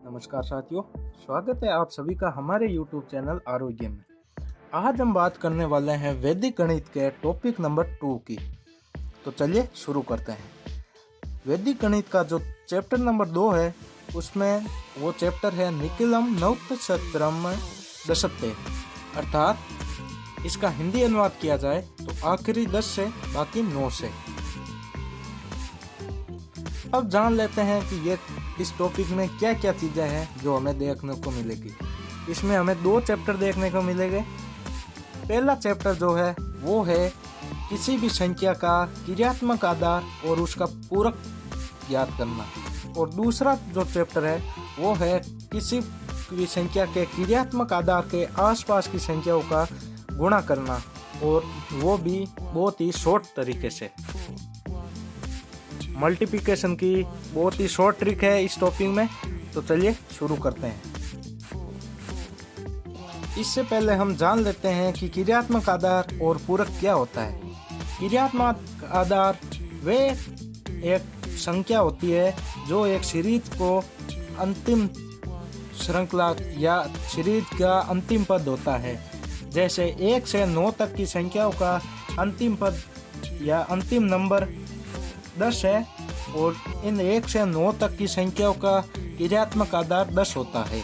नमस्कार साथियों, स्वागत है आप सभी का हमारे YouTube चैनल आरोग्य में। आज हम बात करने वाले हैं वैदिक गणित के टॉपिक नंबर 2 की। तो चलिए शुरू करते हैं। वैदिक गणित का जो चैप्टर नंबर 2 है, उसमें वो चैप्टर है निखिलम नवतशत्रम दशते, अर्थात इसका हिंदी अनुवाद किया जाए तो आखिरी 10 से बाकी 9 से। अब जान लेते हैं कि ये इस टॉपिक में क्या क्या चीज़ें हैं जो हमें देखने को मिलेगी। इसमें हमें 2 चैप्टर देखने को मिलेंगे। पहला चैप्टर जो है वो है किसी भी संख्या का क्रियात्मक आधार और उसका पूरक ज्ञात करना, और दूसरा जो चैप्टर है वो है किसी भी संख्या के क्रियात्मक आधार के आसपास की संख्याओं का गुणा करना, और वो भी बहुत ही शॉर्ट तरीके से। मल्टीप्लिकेशन की बहुत ही शॉर्ट ट्रिक है इस टॉपिक में। तो चलिए शुरू करते हैं। इससे पहले हम जान लेते हैं कि क्रियात्मक आधार और पूरक क्या होता है। क्रियात्मक आधार वे एक संख्या होती है जो एक सीरीज को अंतिम श्रृंखला या सीरीज का अंतिम पद होता है। जैसे 1 से 9 तक की संख्याओं का अंतिम पद या अंतिम नंबर 10 है, और इन 1 से 9 तक की संख्याओं का क्रियात्मक आधार 10 होता है।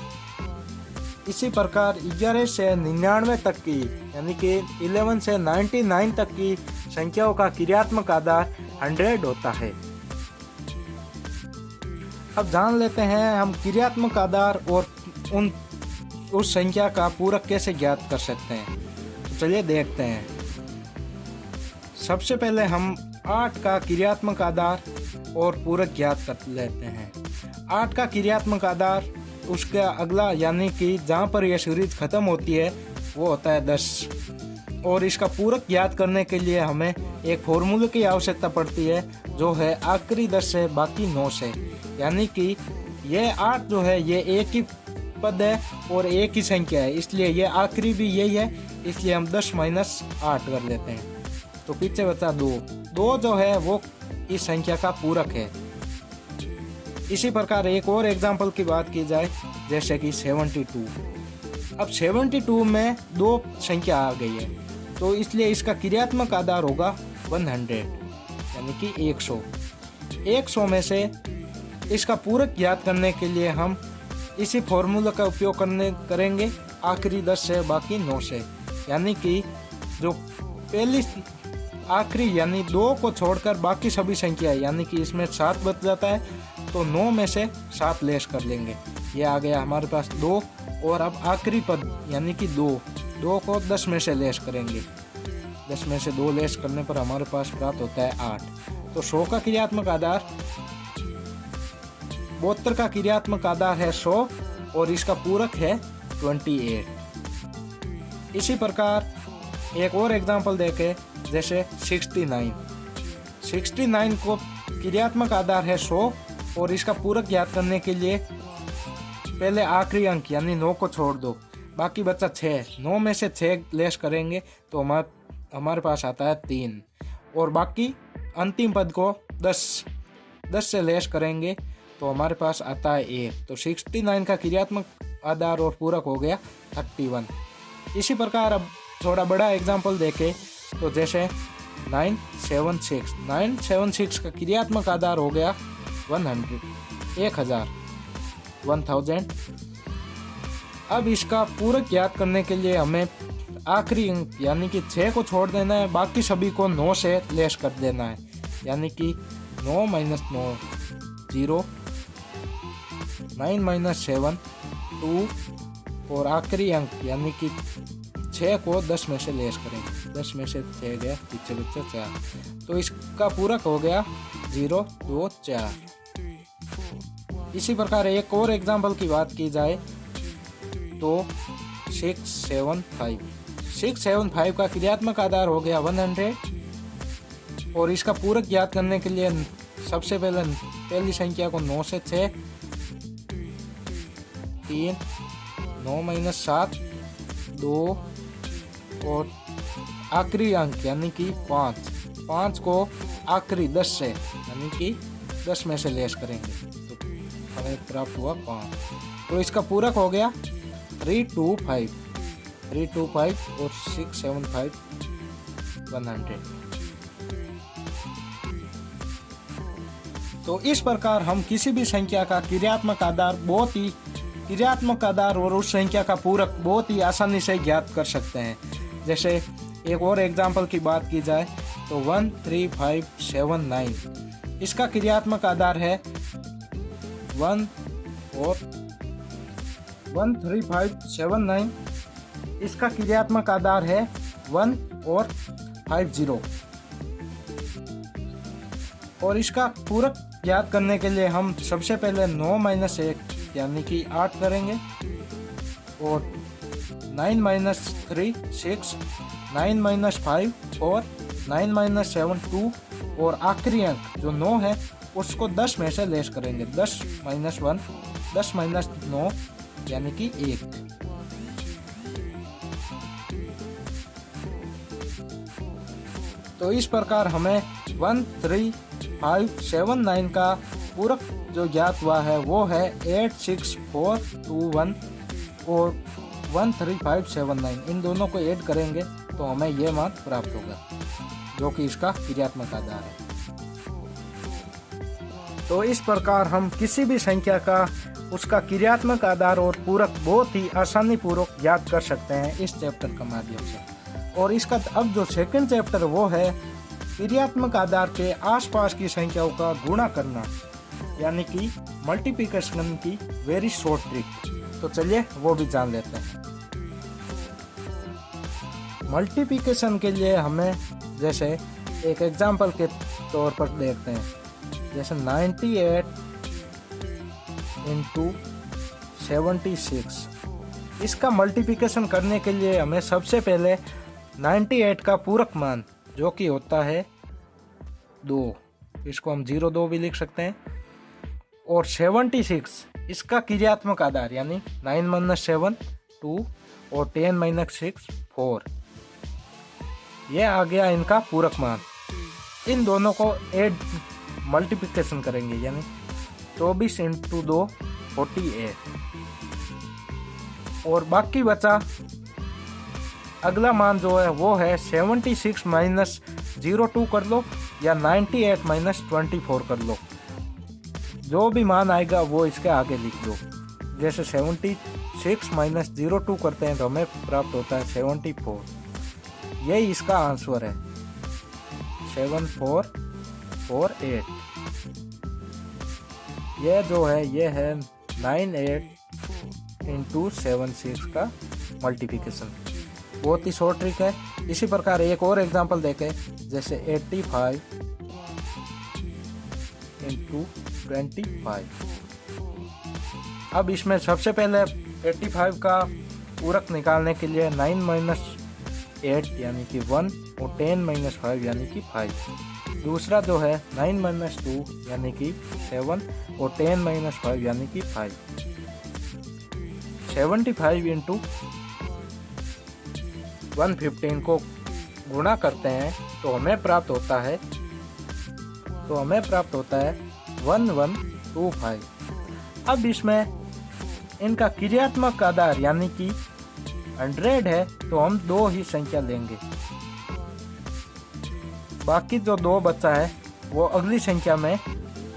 इसी प्रकार 11 से 99 तक की यानी कि 11 से 99 तक की संख्याओं का क्रियात्मक आधार 100 होता है। अब जान लेते हैं हम क्रियात्मक आधार और उस संख्या का पूरक कैसे ज्ञात कर सकते हैं। तो चलिए देखते हैं। सबसे पहले हम 8 का क्रियात्मक आधार और पूरक ज्ञात कर लेते हैं। 8 का क्रियात्मक आधार उसका अगला यानी कि जहाँ पर यह सीरीज खत्म होती है वो होता है 10, और इसका पूरक ज्ञात करने के लिए हमें एक फॉर्मूले की आवश्यकता पड़ती है जो है आखिरी 10 से बाकी 9 से। यानी कि ये 8 जो है ये एक ही पद है और एक ही संख्या है, इसलिए ये आखिरी भी यही है, इसलिए हम 10 - 8 कर लेते हैं। तो पीछे बचा 2 जो है वो इस संख्या का पूरक है। इसी प्रकार एक और एग्जाम्पल की बात की जाए, जैसे कि 72। अब 72 में 2 संख्या आ गई है, तो इसलिए इसका क्रियात्मक आधार होगा 100 यानी कि 100। 100 में से इसका पूरक ज्ञात करने के लिए हम इसी फॉर्मूला का उपयोग करेंगे आखिरी 10 से बाकी 9 से। यानी कि जो पहली आखिरी यानी 2 को छोड़कर बाकी सभी संख्या है, यानी कि इसमें 7 बच जाता है, तो 9 में से 7 लेस कर लेंगे। ये आ गया हमारे पास 2, और अब आखिरी पद यानी कि 2 को 10 में से लेस करेंगे। 10 में से 2 लेस करने पर हमारे पास प्राप्त होता है 8। तो 100 का क्रियात्मक आधार 72 का क्रियात्मक आधार है 100, और इसका पूरक है 28। इसी प्रकार एक और एग्जांपल देखें, जैसे 69 को क्रियात्मक आधार है 100, और इसका पूरक ज्ञात करने के लिए पहले आखिरी अंक यानी 9 को छोड़ दो, बाकी बचा 6। 9 में से 6 लेस करेंगे तो हमारे पास आता है 3, और बाकी अंतिम पद को 10 से लेस करेंगे तो हमारे पास आता है 1। तो 69 का क्रियात्मक आधार और पूरक हो गया 31। इसी प्रकार अब थोड़ा बड़ा एग्जाम्पल देखें, तो जैसे 976 का क्रियात्मक आधार हो गया 1000। अब इसका पूरक ज्ञात करने के लिए हमें आखिरी अंक यानी कि 6 को छोड़ देना है, बाकी सभी को 9 से लेस कर देना है। यानी कि 9 - 9 0, 9 - 7 2, और आखिरी अंक यानी कि 6 को 10 में से लेस करेंगे। 10 में से 6 गया, पीछे बच्चा 4, तो इसका पूरक हो गया 0 2 4। इसी प्रकार एक और एग्जाम्पल की बात की जाए तो 675 का क्रियात्मक आधार हो गया 100, और इसका पूरक ज्ञात करने के लिए सबसे पहली संख्या को 9 से 6, 3, 9 - 7 2, और आखिरी अंक यानी कि 5 को आखिरी 10 से यानी कि 10 में से लेस करेंगे। तो हमें प्राप्त हुआ 5। तो इसका पूरक हो गया 325 और 675 100। तो इस प्रकार हम किसी भी संख्या का क्रियात्मक आधार और उस संख्या का पूरक बहुत ही आसानी से ज्ञात कर सकते हैं। जैसे एक और एग्जाम्पल की बात की जाए तो 13579, इसका क्रियात्मक आधार है 1 और 13579, इसका क्रियात्मक आधार है 1 और 50। और इसका पूरक ज्ञात करने के लिए हम सबसे पहले 9 - 1 यानी कि 8 करेंगे, और 9 - 3 6, 9 - 5 4, 9 - 7 2, और आखिरी अंक जो 9 है उसको 10 में से लेस करेंगे। 10 - 1 10 - 9 यानी कि 1। तो इस प्रकार हमें 13579 का पूरक जो ज्ञात हुआ है वो है 86421 और 13579। इन दोनों को ऐड करेंगे तो हमें ये मान प्राप्त होगा जो कि इसका क्रियात्मक आधार है। तो इस प्रकार हम किसी भी संख्या का उसका क्रियात्मक आधार और पूरक बहुत ही आसानी पूर्वक ज्ञात कर सकते हैं इस चैप्टर के माध्यम से। और इसका अब जो सेकंड चैप्टर वो है क्रियात्मक आधार के आसपास की संख्याओं का गुणा करना, यानी कि मल्टीप्लिकेशन की वेरी शॉर्ट ट्रिक। तो चलिए वो भी जान लेते हैं। मल्टीप्लिकेशन के लिए हमें जैसे एक एग्जांपल के तौर पर देखते हैं, जैसे 98 × 76। इसका मल्टीप्लिकेशन करने के लिए हमें सबसे पहले 98 का पूरक मान जो कि होता है 2, इसको हम 02 भी लिख सकते हैं, और 76 इसका क्रियात्मक आधार यानी 9 - 7 2 और 10 - 6 4। यह आ गया इनका पूरक मान। इन दोनों को ऐड मल्टीप्लिकेशन करेंगे यानी 24 × 2 48, और बाकी बचा अगला मान जो है वो है 76 - 02 कर लो या 98 - 24 कर लो। जो भी मान आएगा वो इसके आगे लिख दो। जैसे 76 - 02 करते हैं तो हमें प्राप्त होता है 74। यही इसका आंसर है 7448। यह जो है ये है 98 × 76 का मल्टीप्लिकेशन। बहुत ही शॉर्ट ट्रिक है। इसी प्रकार एक और एग्जांपल देखें, जैसे 85 × 25। अब इसमें सबसे पहले 85 का पूरक निकालने के लिए 9 - 8 यानी कि 1 और 10 - 5 यानी कि 5। दूसरा जो है 9 - 2 यानी कि 7 और 10 - 5 यानी कि 5। 75 × 115 को गुणा करते हैं तो हमें प्राप्त होता है 1125। अब इसमें इनका क्रियात्मक आधार यानी कि 100 है तो हम 2 ही संख्या लेंगे। बाकी जो 2 बचा है वो अगली संख्या में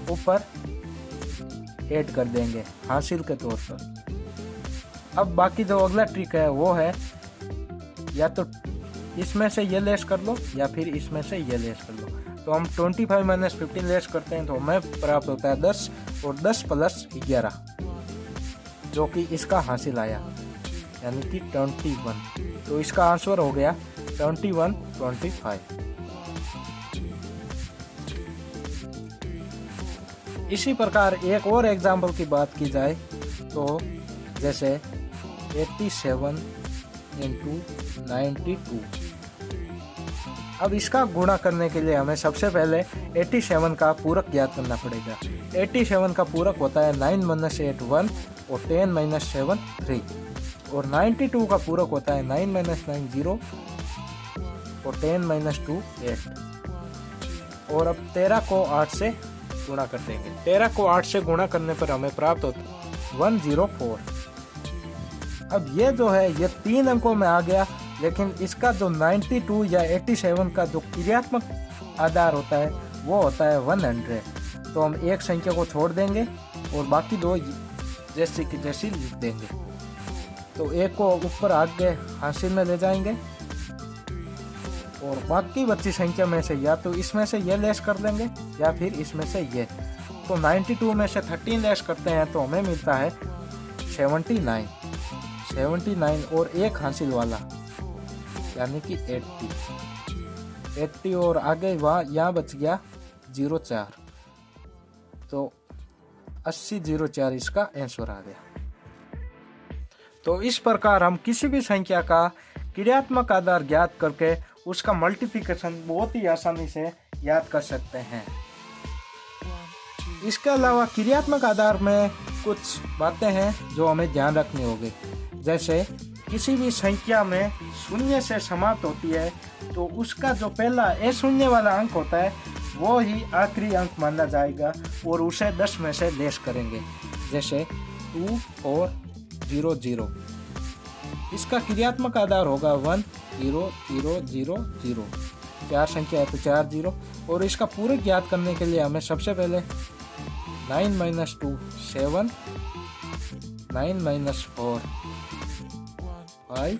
ऊपर ऐड कर देंगे हासिल के तौर पर। अब बाकी जो अगला ट्रिक है वो है या तो इसमें से ये लेस कर लो या फिर इसमें से ये लेस कर लो। तो हम 25 - 15 लेस करते हैं तो हमें प्राप्त होता है 10 और 10 + 11 जो कि इसका हासिल आया यानी कि 21। तो इसका आंसर हो गया 2125। इसी प्रकार एक और एग्जाम्पल की बात की जाए तो जैसे 87 × 92। अब इसका गुणा करने के लिए हमें सबसे पहले 87 का पूरक ज्ञात करना पड़ेगा। 87 का पूरक होता है 9 - 8 1 और 10 - 7 3, और 92 का पूरक होता है 9 - 9 0 और 10 - 2 8। और अब 13 को 8 से गुणा कर देंगे। 13 को 8 से गुणा करने पर हमें प्राप्त होता है 104। अब ये जो है ये 3 अंकों में आ गया, लेकिन इसका जो 92 या 87 का जो क्रियात्मक आधार होता है वो होता है 100। तो हम एक संख्या को छोड़ देंगे और बाकी दो जैसी की जैसी लिख देंगे। तो एक को ऊपर आगे हासिल में ले जाएंगे और बाकी बची संख्या में से या तो इसमें से ये लेस कर देंगे या फिर इसमें से ये। तो 92 में से 13 लेस करते हैं तो हमें मिलता है 79 और एक हासिल वाला यानी कि 80 और आगे यहाँ बच गया 04। तो 8004 इसका आंसर आ गया। तो इस प्रकार हम किसी भी संख्या का क्रियात्मक आधार ज्ञात करके उसका मल्टीप्लिकेशन बहुत ही आसानी से याद कर सकते हैं। इसके अलावा क्रियात्मक आधार में कुछ बातें हैं जो हमें ध्यान रखनी होगी। जैसे किसी भी संख्या में शून्य से समाप्त होती है तो उसका जो पहला अशून्य वाला अंक होता है वो ही आखिरी अंक माना जाएगा और उसे 10 में से लेस करेंगे। जैसे 2400 इसका क्रियात्मक आधार होगा 10000। 4 संख्या है तो 4 0। और इसका पूरक ज्ञात करने के लिए हमें सबसे पहले 9 - 2 7, 9 - 4 5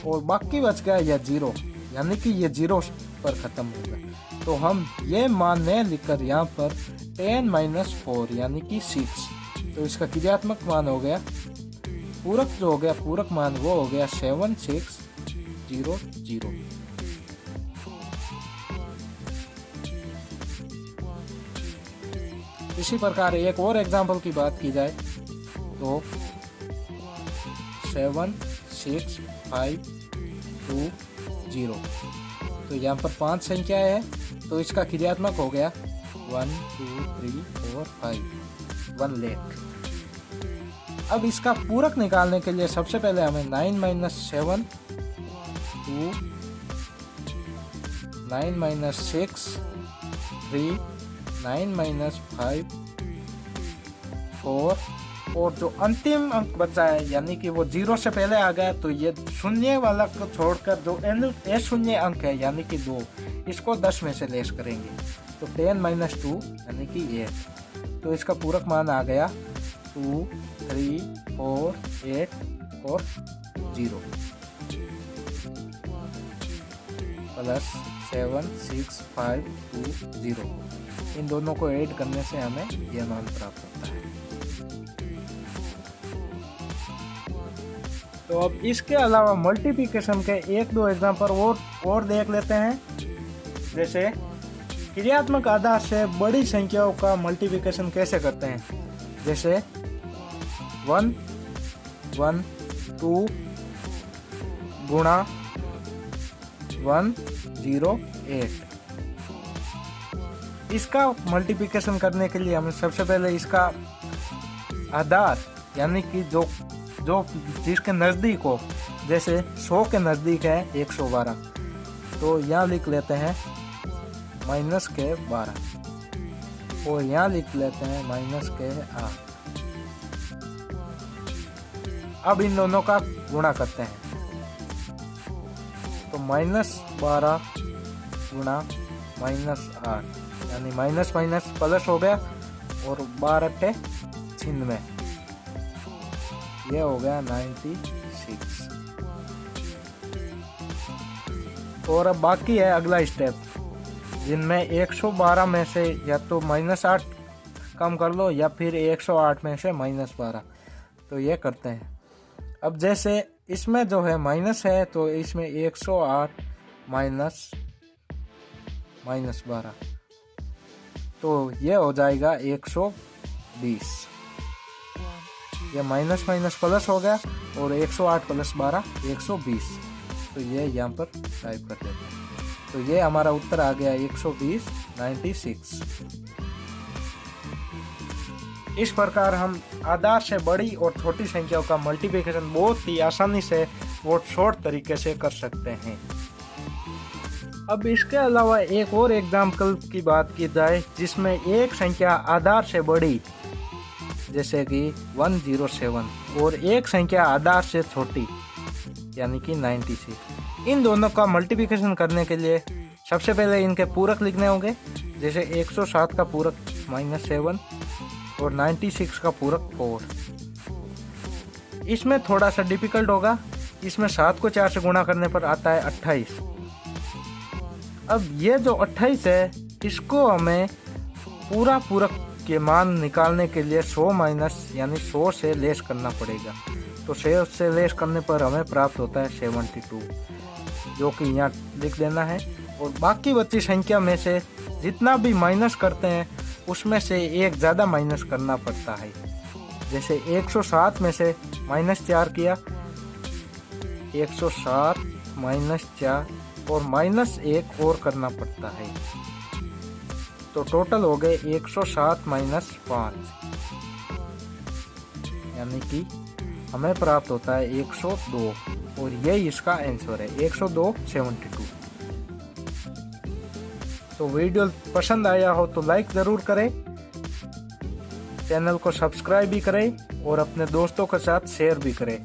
और बाकी बच गया यह 0 यानी कि ये 0 पर खत्म होगा। तो हम ये मान नहीं लिखकर यहाँ पर 10 - 4 यानी कि 6। तो इसका क्रियात्मक मान हो गया, पूरक जो हो गया पूरक मान वो हो गया 7600। इसी प्रकार एक और एग्जाम्पल की बात की जाए तो 76520। तो यहाँ पर 5 संख्याएं हैं तो इसका क्रियात्मक हो गया 1 2 3 4 5 1 लाख। अब इसका पूरक निकालने के लिए सबसे पहले हमें 9 - 7 2, 9 - 6 3, 9 - 5 4 और जो अंतिम अंक बचा है यानी कि वो 0 से पहले आ गया तो ये शून्य वाला को छोड़कर जो अशून्य अंक है यानी कि 2 इसको 10 में से लेस करेंगे। तो 10 - 2 यानी कि 8। तो इसका पूरक मान आ गया 2 3 4 8 और 0 प्लस 7 6 5 2 0। इन दोनों को ऐड करने से हमें यह मान प्राप्त होता है। तो अब इसके अलावा मल्टीप्लिकेशन के 1-2 एग्जाम्पल और देख लेते हैं। जैसे क्रियात्मक आधार से बड़ी संख्याओं का मल्टीप्लिकेशन कैसे करते हैं। जैसे 1 1 2 गुणा 108। इसका मल्टीप्लिकेशन करने के लिए हमें सबसे पहले इसका आधार यानी कि जो जिसके नज़दीक हो, जैसे 100 के नज़दीक है 112 तो यहाँ लिख लेते हैं -12 और यहाँ लिख लेते हैं -8। अब इन दोनों का गुणा करते हैं तो -12 गुणा -8 यानी माइनस प्लस हो गया और 12 96 ये हो गया 96। और अब बाकी है अगला स्टेप जिनमें 112 में से या तो -8 कम कर लो या फिर 108 में से -12। तो ये करते हैं। अब जैसे इसमें जो है माइनस है तो इसमें 108 माइनस 12 तो ये हो जाएगा 120। ये माइनस प्लस हो गया और 108 + 12 120। तो ये यहाँ पर टाइप कर देते हैं। तो ये हमारा उत्तर आ गया 120 96। इस प्रकार हम आधार से बड़ी और छोटी संख्याओं का मल्टीप्लिकेशन बहुत ही आसानी से और शॉर्ट तरीके से कर सकते हैं। अब इसके अलावा एक और एग्जाम्पल की बात की जाए जिसमें एक संख्या आधार से बड़ी जैसे कि 107 और एक संख्या आधार से छोटी यानी कि 96। इन दोनों का मल्टीप्लिकेशन करने के लिए सबसे पहले इनके पूरक लिखने होंगे, जैसे 107 का पूरक -7 और 96 का पूरक 4। इसमें थोड़ा सा डिफिकल्ट होगा, इसमें 7 को 4 से गुणा करने पर आता है 28। अब ये जो 28 है इसको हमें पूरा पूरक के मान निकालने के लिए 100 माइनस यानी 100 से लेस करना पड़ेगा। तो 100 से लेस करने पर हमें प्राप्त होता है 72, जो कि यहाँ लिख देना है। और बाकी बची संख्या में से जितना भी माइनस करते हैं उसमें से एक ज़्यादा माइनस करना पड़ता है। जैसे 107 में से -4 किया, 107 -4 और -1 और करना पड़ता है, तो टोटल हो गए 107 - 5, यानी कि हमें प्राप्त होता है 102 और ये इसका आंसर है 102/72। तो वीडियो पसंद आया हो तो लाइक ज़रूर करें, चैनल को सब्सक्राइब भी करें और अपने दोस्तों के साथ शेयर भी करें।